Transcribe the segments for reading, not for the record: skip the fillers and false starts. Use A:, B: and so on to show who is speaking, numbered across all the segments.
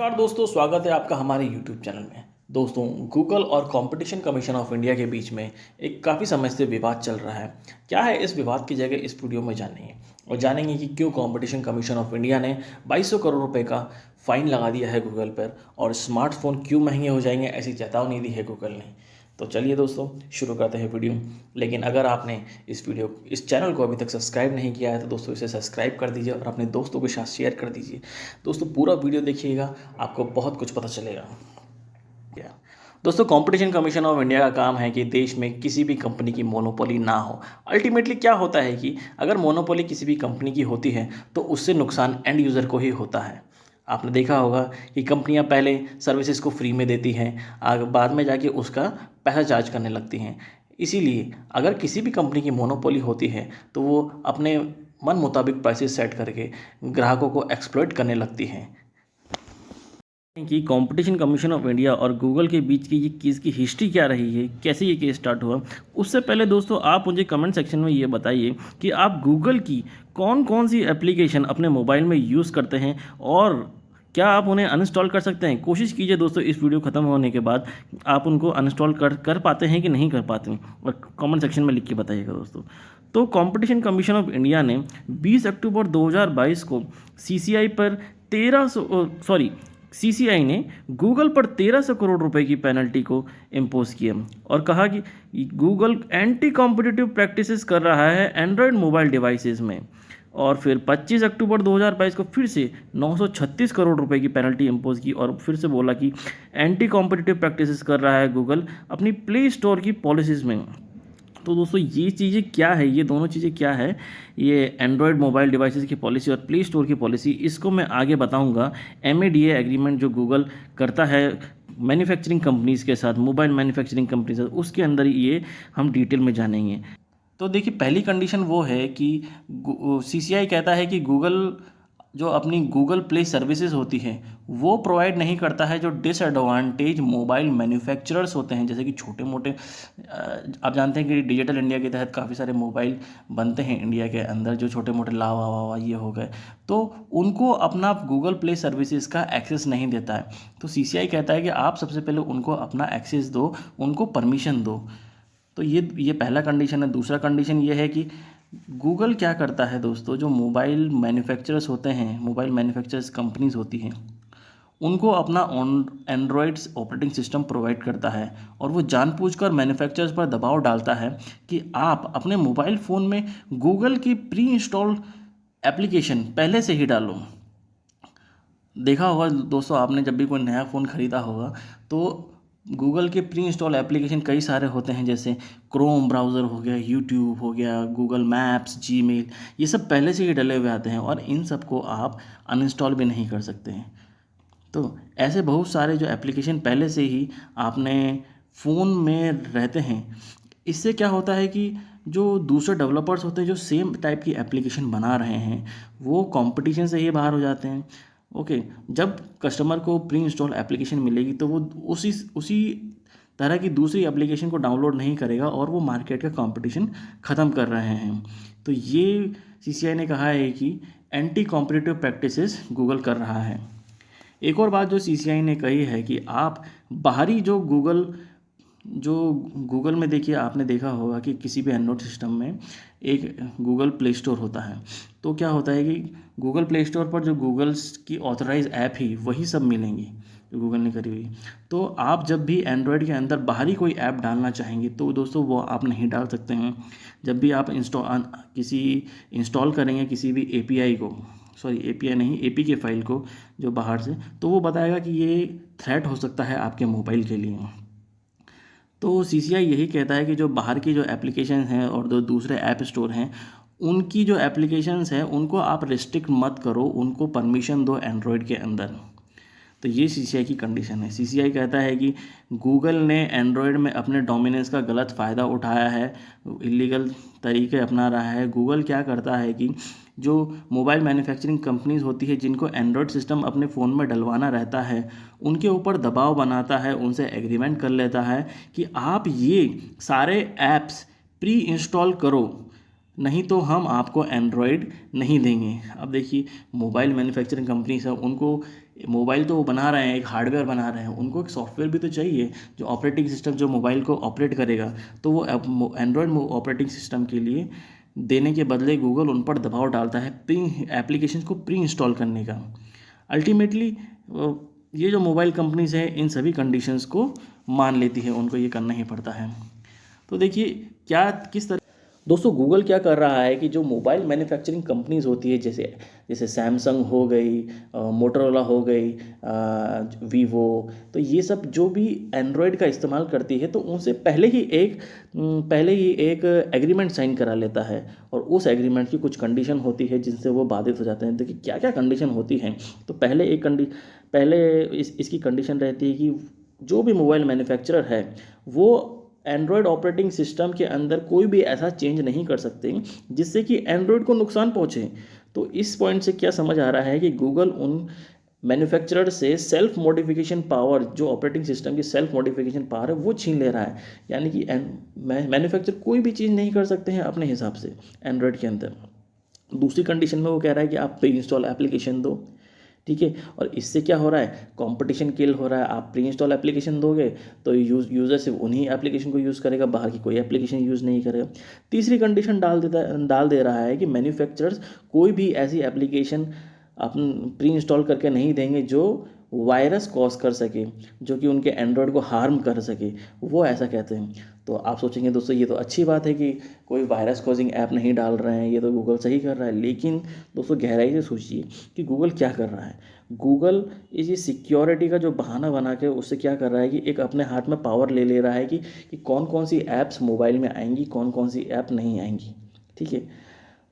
A: नमस्कार दोस्तों, स्वागत है आपका हमारे YouTube चैनल में। दोस्तों, गूगल और कंपटीशन कमीशन ऑफ इंडिया के बीच में एक काफ़ी समय से विवाद चल रहा है। क्या है इस विवाद की जगह इस वीडियो में जानेंगे और जानेंगे कि क्यों कंपटीशन कमीशन ऑफ इंडिया ने 2200 करोड़ रुपए का फाइन लगा दिया है गूगल पर और स्मार्टफोन क्यों महंगे हो जाएंगे ऐसी चेतावनी दी है गूगल ने। तो चलिए दोस्तों, शुरू करते हैं वीडियो। लेकिन अगर आपने इस चैनल को अभी तक सब्सक्राइब नहीं किया है तो दोस्तों इसे सब्सक्राइब कर दीजिए और अपने दोस्तों के साथ शेयर कर दीजिए। दोस्तों पूरा वीडियो देखिएगा, आपको बहुत कुछ पता चलेगा। क्या दोस्तों, कंपटीशन कमीशन ऑफ इंडिया का काम है कि देश में किसी भी कंपनी की मोनोपोली ना हो। अल्टीमेटली क्या होता है कि अगर मोनोपोली किसी भी कंपनी की होती है तो उससे नुकसान एंड यूज़र को ही होता है। आपने देखा होगा कि कंपनियां पहले सर्विसेज को फ्री में देती हैं, आगे बाद में जाके उसका पैसा चार्ज करने लगती हैं। इसीलिए अगर किसी भी कंपनी की मोनोपोली होती है तो वो अपने मन मुताबिक प्राइसेस सेट करके ग्राहकों को एक्सप्लॉइट करने लगती हैं। कि कंपटीशन कमीशन ऑफ इंडिया और गूगल के बीच की ये केस की हिस्ट्री क्या रही है, कैसे ये केस स्टार्ट हुआ। उससे पहले दोस्तों आप मुझे कमेंट सेक्शन में ये बताइए कि आप गूगल की कौन कौन सी एप्लीकेशन अपने मोबाइल में यूज़ करते हैं और क्या आप उन्हें अनइंस्टॉल कर सकते हैं। कोशिश कीजिए दोस्तों, इस वीडियो ख़त्म होने के बाद आप उनको अनइंस्टॉल कर पाते हैं कि नहीं कर पाते हैं, और कमेंट सेक्शन में लिख के बताइएगा दोस्तों। तो कंपटीशन कमीशन ऑफ इंडिया ने 20 अक्टूबर 2022 को सीसीआई पर 1300 सीसीआई ने गूगल पर 1300 करोड़ रुपए की पेनल्टी को इम्पोज किया और कहा कि गूगल एंटी कॉम्पिटिटिव प्रैक्टिसेस कर रहा है एंड्रॉयड मोबाइल डिवाइसेस में। और फिर 25 अक्टूबर 2022 को फिर से 936 करोड़ रुपए की पेनल्टी इम्पोज की और फिर से बोला कि एंटी कॉम्पिटिटिव प्रैक्टिसेस कर रहा है गूगल अपनी प्ले स्टोर की पॉलिसीज़ में। तो दोस्तों ये चीज़ें क्या है, ये दोनों चीज़ें क्या है, ये एंड्रॉयड मोबाइल डिवाइसेस की पॉलिसी और प्ले स्टोर की पॉलिसी, इसको मैं आगे बताऊंगा। एमएडीए एग्रीमेंट जो गूगल करता है मैन्युफैक्चरिंग कंपनीज़ के साथ, मोबाइल मैन्युफैक्चरिंग कंपनी के साथ, उसके अंदर ये हम डिटेल में जानेंगे। तो देखिए, पहली कंडीशन वो है कि सीसीआई कहता है कि गूगल जो अपनी गूगल प्ले सर्विसेज होती हैं वो प्रोवाइड नहीं करता है जो डिसएडवांटेज मोबाइल मैन्युफैक्चरर्स होते हैं, जैसे कि छोटे मोटे आप जानते हैं कि डिजिटल इंडिया के तहत काफ़ी सारे मोबाइल बनते हैं इंडिया के अंदर, जो छोटे मोटे लावा वावा ये हो गए, तो उनको अपना गूगल प्ले सर्विसेज का एक्सेस नहीं देता है। तो सीसीआई कहता है कि आप सबसे पहले उनको अपना एक्सेस दो, उनको परमिशन दो। तो ये पहला कंडीशन है। दूसरा कंडीशन ये है कि गूगल क्या करता है दोस्तों, जो मोबाइल मैन्युफैक्चरर्स होते हैं, मोबाइल मैन्युफैक्चरर्स कंपनीज होती हैं, उनको अपना एंड्रॉयड्स ऑपरेटिंग सिस्टम प्रोवाइड करता है और वो जानबूझकर मैन्युफैक्चरर्स पर दबाव डालता है कि आप अपने मोबाइल फ़ोन में गूगल की प्री इंस्टॉल एप्लीकेशन पहले से ही डालो। देखा होगा दोस्तों आपने, जब भी कोई नया फ़ोन ख़रीदा होगा तो गूगल के प्री इंस्टॉल एप्लीकेशन कई सारे होते हैं, जैसे क्रोम ब्राउज़र हो गया, यूट्यूब हो गया, गूगल मैप्स, जीमेल, ये सब पहले से ही डले हुए आते हैं और इन सब को आप अनइंस्टॉल भी नहीं कर सकते हैं। तो ऐसे बहुत सारे जो एप्लीकेशन पहले से ही आपने फ़ोन में रहते हैं, इससे क्या होता है कि जो दूसरे डेवलपर्स होते हैं जो सेम टाइप की एप्लीकेशन बना रहे हैं, वो कंपटीशन से ही बाहर हो जाते हैं। ओके, जब कस्टमर को प्री इंस्टॉल एप्लीकेशन मिलेगी तो वो उसी तरह की दूसरी एप्लीकेशन को डाउनलोड नहीं करेगा और वो मार्केट का कंपटीशन ख़त्म कर रहे हैं। तो ये सीसीआई ने कहा है कि एंटी कॉम्पिटिटिव प्रैक्टिसेस गूगल कर रहा है। एक और बात जो सीसीआई ने कही है कि आप बाहरी जो गूगल में देखिए, आपने देखा होगा कि किसी भी एंड्रॉयड सिस्टम में एक गूगल प्ले स्टोर होता है। तो क्या होता है कि गूगल प्ले स्टोर पर जो गूगल्स की ऑथराइज ऐप ही वही सब मिलेंगी जो गूगल ने करी हुई। तो आप जब भी एंड्रॉयड के अंदर बाहरी कोई ऐप डालना चाहेंगे तो दोस्तों वो आप नहीं डाल सकते हैं। जब भी आप इंस्टॉल करेंगे किसी भी एपीआई को, सॉरी एपीआई नहीं, एपीके फाइल को जो बाहर से, तो वो बताएगा कि ये थ्रेट हो सकता है आपके मोबाइल के लिए। तो सीसीआई यही कहता है कि जो बाहर की जो एप्लीकेशन हैं और जो दूसरे ऐप स्टोर हैं, उनकी जो एप्लीकेशंस हैं उनको आप रिस्ट्रिक्ट मत करो, उनको परमिशन दो एंड्रॉयड के अंदर। तो ये सीसीआई की कंडीशन है। सीसीआई कहता है कि गूगल ने एंड्रॉयड में अपने डोमिनेंस का गलत फ़ायदा उठाया है, इलीगल तरीके अपना रहा है। गूगल क्या करता है कि जो मोबाइल मैन्युफैक्चरिंग कंपनीज होती है जिनको एंड्रॉयड सिस्टम अपने फ़ोन में डलवाना रहता है, उनके ऊपर दबाव बनाता है, उनसे एग्रीमेंट कर लेता है कि आप ये सारे ऐप्स प्री इंस्टॉल करो, नहीं तो हम आपको एंड्रॉयड नहीं देंगे। अब देखिए, मोबाइल मैन्युफैक्चरिंग कंपनीज है, उनको मोबाइल तो वो बना रहे हैं, एक हार्डवेयर बना रहे हैं, उनको एक सॉफ्टवेयर भी तो चाहिए जो ऑपरेटिंग सिस्टम जो मोबाइल को ऑपरेट करेगा। तो वो एंड्रॉयड ऑपरेटिंग सिस्टम के लिए देने के बदले गूगल उन पर दबाव डालता है प्री एप्लीकेशन को प्री इंस्टॉल करने का। अल्टीमेटली ये जो मोबाइल कंपनीज हैं इन सभी कंडीशंस को मान लेती है, उनको ये करना ही पड़ता है। तो देखिए क्या किस तरह दोस्तों गूगल क्या कर रहा है कि जो मोबाइल मैन्युफैक्चरिंग कंपनीज होती है, जैसे जैसे सैमसंग हो गई, मोटरोला हो गई, वीवो, तो ये सब जो भी एंड्रॉयड का इस्तेमाल करती है तो उनसे पहले ही एक एग्रीमेंट साइन करा लेता है, और उस एग्रीमेंट की कुछ कंडीशन होती है जिनसे वो बाधित हो जाते हैं। देखिए क्या क्या कंडीशन होती हैं। तो पहले इसकी कंडीशन रहती है कि जो भी मोबाइल मैन्युफैक्चरर है वो एंड्रॉयड ऑपरेटिंग सिस्टम के अंदर कोई भी ऐसा चेंज नहीं कर सकते जिससे कि एंड्रॉयड को नुकसान पहुंचे। तो इस पॉइंट से क्या समझ आ रहा है कि गूगल उन मैन्युफैक्चरर से सेल्फ मॉडिफिकेशन पावर, जो ऑपरेटिंग सिस्टम की सेल्फ मॉडिफिकेशन पावर है वो छीन ले रहा है। यानी कि मैन्युफैक्चर कोई भी चीज़ नहीं कर सकते हैं अपने हिसाब से एंड्रॉयड के अंदर। दूसरी कंडीशन में वो कह रहा है कि आप प्री इंस्टॉल एप्लीकेशन दो, ठीक है। और इससे क्या हो रहा है, कंपटीशन किल हो रहा है। आप प्री इंस्टॉल एप्लीकेशन दोगे तो यूज़र सिर्फ उन्हीं एप्लीकेशन को यूज़ करेगा, बाहर की कोई एप्लीकेशन यूज़ नहीं करेगा। तीसरी कंडीशन डाल दे रहा है कि मैन्युफैक्चरर्स कोई भी ऐसी एप्लीकेशन अपन प्री इंस्टॉल करके नहीं देंगे जो वायरस कॉज कर सके, जो कि उनके एंड्रॉयड को हार्म कर सके, वो ऐसा कहते हैं। तो आप सोचेंगे दोस्तों ये तो अच्छी बात है कि कोई वायरस कॉजिंग ऐप नहीं डाल रहे हैं, ये तो गूगल सही कर रहा है। लेकिन दोस्तों गहराई से सोचिए कि गूगल क्या कर रहा है। गूगल इस सिक्योरिटी का जो बहाना बना के उससे क्या कर रहा है कि एक अपने हाथ में पावर ले रहा है कि कौन कौन सी ऐप्स मोबाइल में आएंगी, कौन कौन सी ऐप नहीं आएंगी, ठीक है।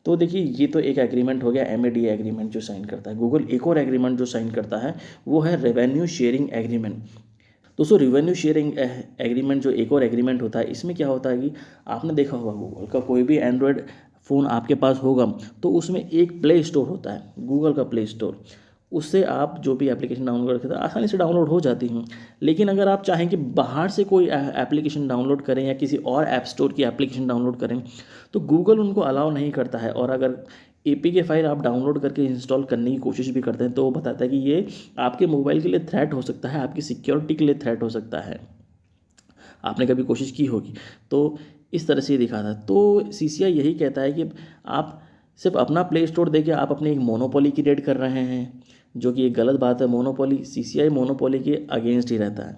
A: तो देखिए ये तो एक एग्रीमेंट हो गया, MADA एग्रीमेंट जो साइन करता है गूगल। एक और एग्रीमेंट जो साइन करता है वो है रेवेन्यू शेयरिंग एग्रीमेंट। दोस्तों रेवेन्यू शेयरिंग एग्रीमेंट जो एक और एग्रीमेंट होता है, इसमें क्या होता है कि आपने देखा होगा गूगल का कोई भी एंड्रॉयड फ़ोन आपके पास होगा तो उसमें एक प्ले स्टोर होता है, गूगल का प्ले स्टोर। उससे आप जो भी एप्लीकेशन डाउनलोड करते हैं आसानी से डाउनलोड हो जाती हैं। लेकिन अगर आप चाहें कि बाहर से कोई एप्लीकेशन डाउनलोड करें या किसी और ऐप स्टोर की एप्लीकेशन डाउनलोड करें तो गूगल उनको अलाउ नहीं करता है। और अगर APK फाइल आप डाउनलोड करके इंस्टॉल करने की कोशिश भी करते हैं तो वो बताता है कि ये आपके मोबाइल के लिए थ्रेट हो सकता है, आपकी सिक्योरिटी के लिए थ्रेट हो सकता है। आपने कभी कोशिश की होगी। तो इस तरह से ये दिखाता है। तो CCI यही कहता है कि आप सिर्फ अपना प्ले स्टोर देके आप अपनी एक मोनोपोली क्रिएट कर रहे हैं, जो कि एक गलत बात है। मोनोपोली, CCI मोनोपोली के अगेंस्ट ही रहता है,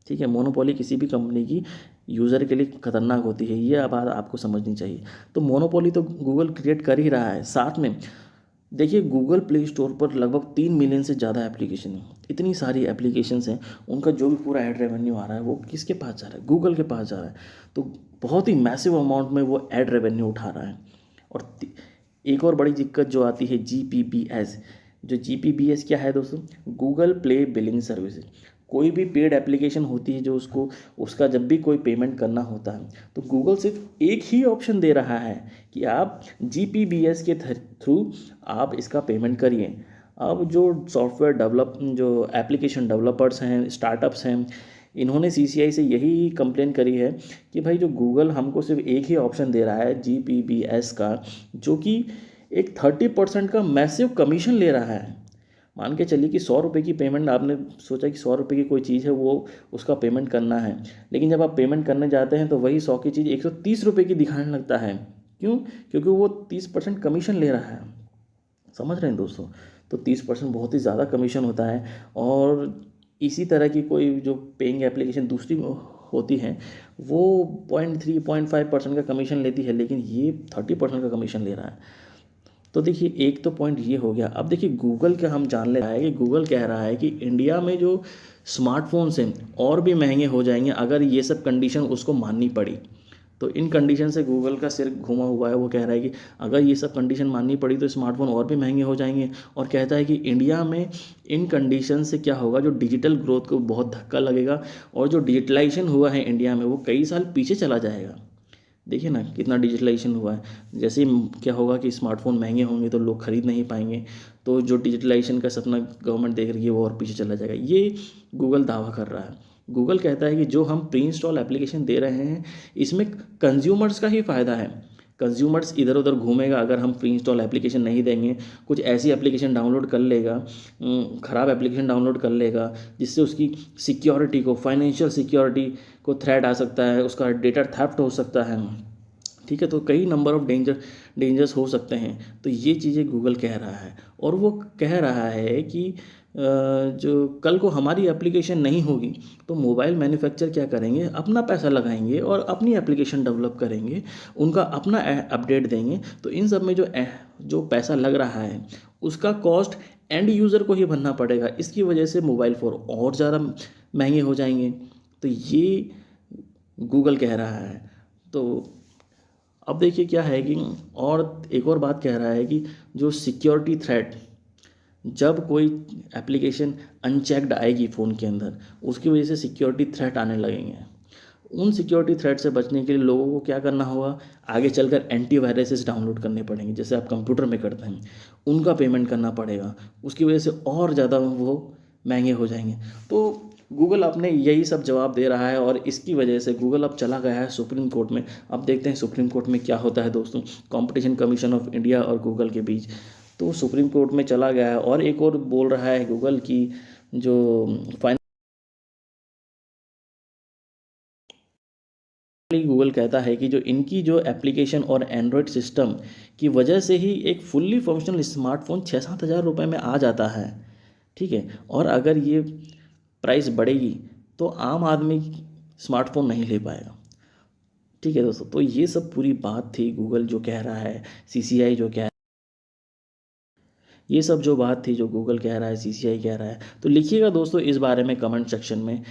A: ठीक है। मोनोपोली किसी भी कंपनी की यूज़र के लिए खतरनाक होती है, ये बात आपको समझनी चाहिए। तो मोनोपोली तो गूगल क्रिएट कर ही रहा है। साथ में देखिए गूगल प्ले स्टोर पर लगभग 3 मिलियन से ज़्यादा एप्लीकेशन है। इतनी सारी एप्लीकेशंस हैं, उनका जो भी पूरा ऐड रेवेन्यू आ रहा है वो किसके पास जा रहा है, गूगल के पास जा रहा है। तो बहुत ही मैसिव अमाउंट में वो ऐड रेवेन्यू उठा रहा है। और एक और बड़ी दिक्कत जो आती है GPBS। जो GPBS क्या है दोस्तों, गूगल प्ले बिलिंग सर्विस। कोई भी पेड एप्लीकेशन होती है जो उसका जब भी कोई पेमेंट करना होता है तो गूगल सिर्फ एक ही ऑप्शन दे रहा है कि आप GPBS के थ्रू आप इसका पेमेंट करिए। अब जो सॉफ्टवेयर जो एप्लीकेशन डेवलपर्स हैं, स्टार्टअप्स हैं, इन्होंने CCI से यही कंप्लेन करी है कि भाई जो गूगल हमको सिर्फ एक ही ऑप्शन दे रहा है GPBS का, जो कि एक 30% का मैसिव कमीशन ले रहा है। मान के चलिए कि 100 रुपये की पेमेंट, आपने सोचा कि 100 रुपये की कोई चीज़ है वो उसका पेमेंट करना है, लेकिन जब आप पेमेंट करने जाते हैं तो वही 100 की चीज़ 130 रुपये की दिखाने लगता है। क्यों? क्योंकि वो 30% कमीशन ले रहा है। समझ रहे हैं दोस्तों? तो 30% बहुत ही ज़्यादा कमीशन होता है। और इसी तरह की कोई जो पेइंग एप्लीकेशन दूसरी होती हैं वो 0.3-0.5% का कमीशन लेती है, लेकिन ये 30% का कमीशन ले रहा है। तो देखिए एक तो पॉइंट ये हो गया। अब देखिए गूगल का हम जान ले रहा है कि गूगल कह रहा है कि इंडिया में जो स्मार्टफोन्स हैं और भी महंगे हो जाएंगे अगर ये सब कंडीशन उसको माननी पड़ी। तो इन कंडीशन से गूगल का सिर घुमा हुआ है। वो कह रहा है कि अगर ये सब कंडीशन माननी पड़ी तो स्मार्टफोन और भी महंगे हो जाएंगे। और कहता है कि इंडिया में इन कंडीशन से क्या होगा, जो डिजिटल ग्रोथ को बहुत धक्का लगेगा और जो डिजिटलाइजेशन हुआ है इंडिया में वो कई साल पीछे चला जाएगा। देखिए ना कितना डिजिटलाइजेशन हुआ है। जैसे ही क्या होगा कि स्मार्टफोन महंगे होंगे तो लोग खरीद नहीं पाएंगे, तो जो डिजिटलाइजेशन का सपना गवर्नमेंट देख रही है वो और पीछे चला जाएगा। ये गूगल दावा कर रहा है। गूगल कहता है कि जो हम प्री इंस्टॉल एप्लीकेशन दे रहे हैं इसमें कंज्यूमर्स का ही फ़ायदा है। कंज्यूमर्स इधर उधर घूमेगा अगर हम फ्री इंस्टॉल एप्लीकेशन नहीं देंगे। कुछ ऐसी एप्लीकेशन डाउनलोड कर लेगा, ख़राब एप्लीकेशन डाउनलोड कर लेगा जिससे उसकी सिक्योरिटी को, फाइनेंशियल सिक्योरिटी को थ्रेट आ सकता है, उसका डेटा थेफ्ट हो सकता है। ठीक है, तो कई नंबर ऑफ डेंजर्स हो सकते हैं। तो ये चीज़ें गूगल कह रहा है, और वो कह रहा है कि जो कल को हमारी एप्लीकेशन नहीं होगी तो मोबाइल मैन्युफैक्चर क्या करेंगे, अपना पैसा लगाएंगे और अपनी एप्लीकेशन डेवलप करेंगे, उनका अपना अपडेट देंगे। तो इन सब में जो पैसा लग रहा है उसका कॉस्ट एंड यूज़र को ही भरना पड़ेगा। इसकी वजह से मोबाइल फ़ोन और ज़्यादा महंगे हो जाएंगे। तो ये गूगल कह रहा है। तो अब देखिए क्या है कि, और एक और बात कह रहा है कि जो सिक्योरिटी थ्रेट, जब कोई एप्लीकेशन अनचेक्ड आएगी फ़ोन के अंदर, उसकी वजह से सिक्योरिटी थ्रेट आने लगेंगे। उन सिक्योरिटी थ्रेट से बचने के लिए लोगों को क्या करना होगा, आगे चलकर एंटीवायरसेस डाउनलोड करने पड़ेंगे, जैसे आप कंप्यूटर में करते हैं, उनका पेमेंट करना पड़ेगा। उसकी वजह से और ज़्यादा वो महंगे हो जाएंगे। तो गूगल अपने यही सब जवाब दे रहा है, और इसकी वजह से गूगल अब चला गया है सुप्रीम कोर्ट में। अब देखते हैं सुप्रीम कोर्ट में क्या होता है दोस्तों, कंपटीशन कमीशन ऑफ इंडिया और गूगल के बीच। तो सुप्रीम कोर्ट में चला गया है, और एक और बोल रहा है गूगल की जो गूगल कहता है कि जो इनकी जो एप्लीकेशन और एंड्रॉयड सिस्टम की वजह से ही एक फुल्ली फंक्शनल स्मार्टफोन 6-7 हज़ार रुपये में आ जाता है। ठीक है, और अगर ये प्राइस बढ़ेगी तो आम आदमी स्मार्टफोन नहीं ले पाएगा। ठीक है दोस्तों, तो ये सब पूरी बात थी, गूगल जो कह रहा है, सीसीआई जो कह, ये सब जो बात थी जो गूगल कह रहा है, सीसीआई कह रहा है। तो लिखिएगा दोस्तों इस बारे में कमेंट सेक्शन में।